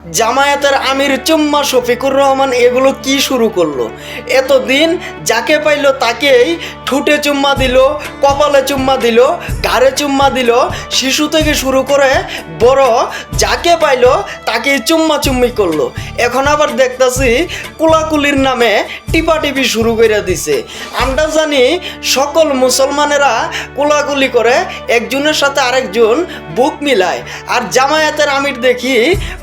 জামায়াতের আমির চুম্মা শফিকুর রহমান এগুলো কি শুরু করলো? এতদিন যাকে পাইলো তাকেই ঠুটে চুম্মা দিল, কপালে চুম্মা দিল, ঘাড়ে চুম্মা দিল, শিশু থেকে শুরু করে বড় যাকে পাইলো তাকেই চুম্মা চুম্মি করলো। এখন আবার দেখতাছি কুলাকুলির নামে টিপাটিপি শুরু করে দিছে। আমরা জানি সকল মুসলমানেরা কুলাকুলি করে, একজনের সাথে আরেকজন বুক মিলায়। আর জামায়াতের আমির দেখি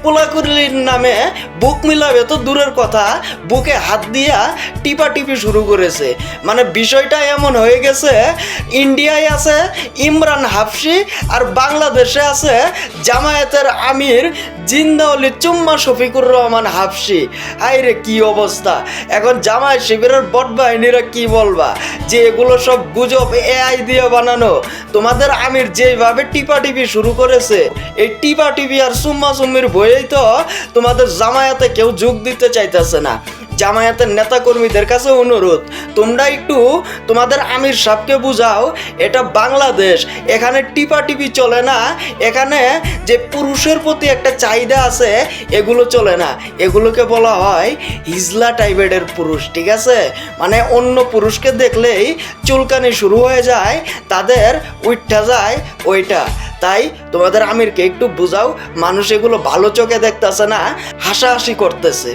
কুলাকুলির নামে বুক মিলাবে তো দূরের কথা, বুকে হাত দিয়া টিপাটিপি শুরু করেছে। মানে বিষয়টা এমন হয়ে গেছে, ইন্ডিয়ায় আছে ইমরান হাফসি আর বাংলাদেশে আছে জামায়াতের আমির জিন্দাউলি চুম্মা শফিকুর রহমান হাফসি। আইরে কি অবস্থা! এখন জামায়াত শিবিরের বট বাহিনীরা কি বলবা যে এগুলো সব গুজব, এআই দিয়ে বানানো? তোমাদের আমির যেভাবে টিপাটিপি শুরু করেছে, এই টিপাটিপি আর চুম্মা চুম্মির ভয়েই তো তোমাদের জামায়াতে কেউ যোগ দিতে চাইতেছে না। জামায়াতের নেতাকর্মীদের কাছে অনুরোধ, তোমরা একটু তোমাদের আমির সাহেবকে বুঝাও, এটা বাংলাদেশ, এখানে টিপাটিপি চলে না। এখানে যে পুরুষের প্রতি একটা চাহিদা আছে এগুলো চলে না, এগুলোকে বলা হয় হিজলা টাইপের পুরুষ, ঠিক আছে? মানে অন্য পুরুষকে দেখলেই চুলকানি শুরু হয়ে যায়, তাদের উঠা যায় ওইটা। তাই তোমাদের আমিরকে একটু বুঝাও, মানুষ এগুলো ভালো চোখে দেখতেছে না, হাসাহাসি করতেছে।